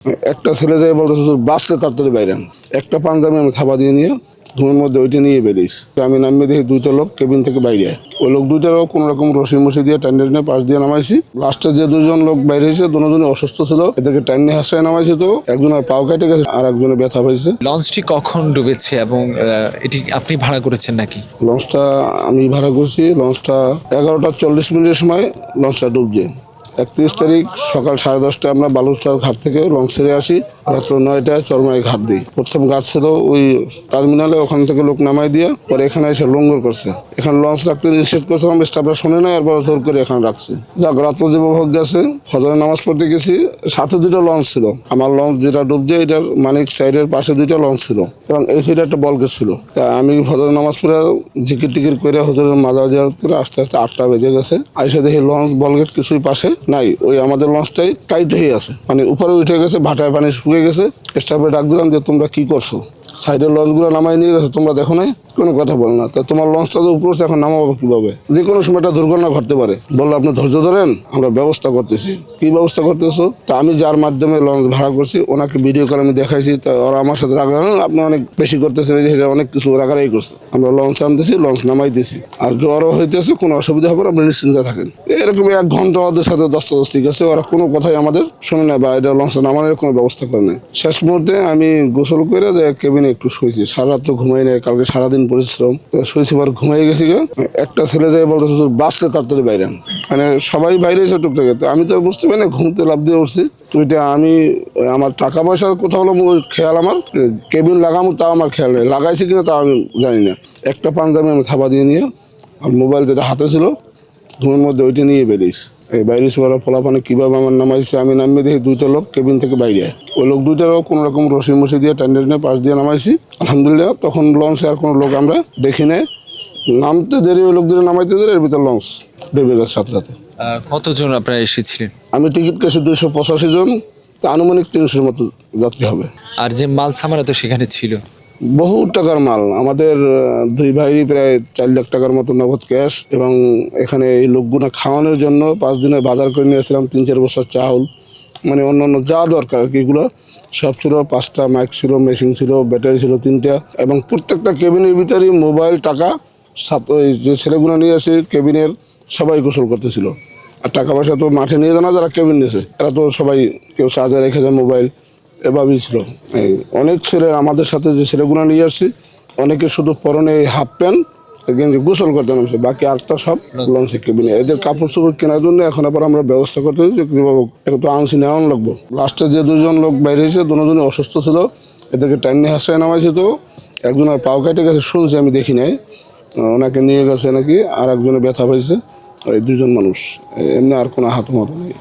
একটা ছেলে যায় বলতেছে বাঁচলে তাড়াতাড়ি বাইরে আন। একটা পাঞ্জাবি আমি থাবা দিয়ে নিয়ে ঘুমের মধ্যে ওইটা নিয়ে বেরিয়েছি। আমি নামিয়ে দেখি দুইটা লোক কেবিন থেকে বাইরে আয়। ওই লোক দুইটারও কোনো রকম রশি মশি দিয়ে টাইনে টেনে পাশ দিয়ে নামাইছি। লাস্টে যে দুজন লোক বাইরে হয়েছে দুজনই অসুস্থ ছিল, এদেরকে টাইনে হাসায় নামাইছি। তো একজনের পাও কেটে গেছে আর একজনের ব্যথা পাইছে। লঞ্চটি কখন ডুবেছে এবং এটি আপনি ভাড়া করেছেন নাকি? লঞ্চটা আমি ভাড়া করছি। লঞ্চটা 11টা 40 মিনিটের সময় লঞ্চটা ডুবছে। 31 তারিখ সকাল 10:30টায় আমরা বালুরচর ঘাট থেকে লঞ্চ ছেড়ে আসি। রাত্র 9টায় চরমাই ঘাট দিই। প্রথম ঘাট ছিল ওই টার্মিনালে, ওখান থেকে লোক নামাই দিয়ে পরে এখানে এসে লঙ্গর করছে। এখানে লঞ্চ রাখতে নিষেধ করছিলাম, স্টাফরা শোনে না, এরপর জোর করে এখানে রাখছে। যাক, রাত্র যে ভোগ গেছে, ফজরের নামাজ পড়তে গেছি। সাথে দুটো লঞ্চ ছিল। আমার লঞ্চ যেটা ডুবছে এটার মানিক সাইডের পাশে দুইটা লঞ্চ ছিল এবং এই সাইডে একটা বলগেট ছিল। তা আমি ফজরের নামাজ পড়ে জিকির টিকির করে হুজুরের মাজার জিয়ারত করে আস্তে আস্তে 8টা বেজে গেছে। আইসা দেখি লঞ্চ বলগেট কিছুই পাশে নাই। ওই আমাদের লঞ্চটাই কাইতে হয়ে আছে, মানে উপরে উঠে গেছে, ভাটায় পানি শুকিয়ে গেছে। স্টাফে ডাক দিলাম যে তোমরা কি করছো? সাইডের লঞ্চগুলো নামাই নিয়ে গেছে, তোমরা দেখো নাই? কোনো কথা বল না। তা তোমার লঞ্চটা তো উপরে এখন নামাবো কিভাবে? যে কোনো সময় একটা দুর্ঘটনা ঘটতে পারে। বললো আপনি ধৈর্য ধরেন, আমরা ব্যবস্থা করতেছি। কি ব্যবস্থা করতেছো? তা আমি যার মাধ্যমে লঞ্চ ভাড়া করছি ওনাকে ভিডিও কল আমি দেখাইছি। তা ওরা আমার সাথে রাখা, আপনি অনেক বেশি করতেছেন, অনেক কিছু রাখারাই করছে। আমরা লঞ্চ আনতেছি, লঞ্চ নামাইতেছি, আর জ্বরও হইতেছে, কোনো অসুবিধা হবে না, আপনি নিশ্চিন্তে থাকেন। এরকম 1 ঘন্টা ওদের সাথে দস্তাদস্তি গেছে। ওরা কোনো কথাই আমাদের শোনে না বা এটা লঞ্চটা নামানোর কোনো ব্যবস্থা করে নেই। শেষ মুহূর্তে আমি গোসল করে যে কেবিনে একটু শুয়েছি। সারা রাত তো ঘুমাই নাই, কালকে সারাদিন পরিশ্রম, শুয়েছি, বার ঘুমাই গেছি। একটা ছেলে যায় বলতেছে বাঁচলে তাড়াতাড়ি বাইরে আন। মানে সবাই বাইরে এসে টুকটাক। আমি তো বুঝতে পারি না, ঘুমতে লাভ দিয়ে উঠছি। তো এটা আমি আমার টাকা পয়সার কথা হলো খেয়াল, আমার কেবিন লাগামো তাও আমার খেয়াল নেই, লাগাইছি কিনা তাও আমি জানি না। একটা পাঞ্জাবি আমি থাবা দিয়ে নিয়ে আর মোবাইল যেটা হাতে ছিল ঘুমের মধ্যে ওইটা নিয়ে বেরিয়েছি। এই বাইরে ওরা ফলাফানে কীভাবে আমার নামাইছে, আমি নামিয়ে দেখি দুইটা লোক কেবিন থেকে বাইরে আয়। ওই লোক দুইটারও কোনো রকম রশি মশি দিয়ে টাইনে টেনে পাশ দিয়ে নামাইছি। আলহামদুলিল্লাহ তখন লঞ্চে আর কোনো লোক আমরা দেখি নাই। নামতে দেরি, ওই লোক দুটো নামাইতে দেরি, এর ভিতরে লঞ্চ ডুবে গেছে সাথে রাতে। কতজন আপনারা এসেছিলেন? আমি টিকিট কেছি 285 জন, তা আনুমানিক 300-র মতো যাত্রী হবে। আর যে মাল সামানা তো সেখানে ছিল বহু টাকার মাল। আমাদের 2 ভাইয়েরই প্রায় 4 লাখ টাকার মতো নগদ ক্যাশ, এবং এখানে এই লোকগুলো খাওয়ানোর জন্য 5 দিনের বাজার করে নিয়েছিলাম। 3-4 বস্তা চাউল, মানে অন্য যা দরকার আর কি, এগুলো সব ছিল। 5টা মাইক ছিল, মেশিন ছিল, ব্যাটারি ছিল 3টা, এবং প্রত্যেকটা কেবিনের ভিতরেই মোবাইল, টাকা। ওই যে ছেলেগুলো নিয়ে আসে কেবিনের, সবাই গোসল করতেছিল। আর টাকা পয়সা তো মাঠে নিয়ে যায় না, যারা কেবিন নিয়েছে এরা তো সবাই কেউ চার্জার রেখে যায়, মোবাইল এভাবেই ছিল। এই অনেক ছেলে আমাদের সাথে যে ছেলেগুলো নিয়ে আসছি, অনেকে শুধু পরনে হাফ প্যান্ট গেঞ্জি গোসল করতে নামছে, বাকি আরেকটা সব লঞ্চে কেবিনে। এদের কাপড় চোপড় কেনার জন্য এখন আবার আমরা ব্যবস্থা করতে হচ্ছে, তো আনছি নেওয়ান লাগবো। লাস্টে যে দুজন লোক বাইরে হয়েছে দুজনই অসুস্থ ছিল, এদেরকে টাইনে হাসায় নামাইছে। তো একজনের পাও কেটে গেছে শুনছি, আমি দেখি নাই। ওনাকে নিয়ে গেছে নাকি, আর একজনের ব্যথা পাইছে। এই 2জন মানুষ, এমনি আর কোনো আহত নেই।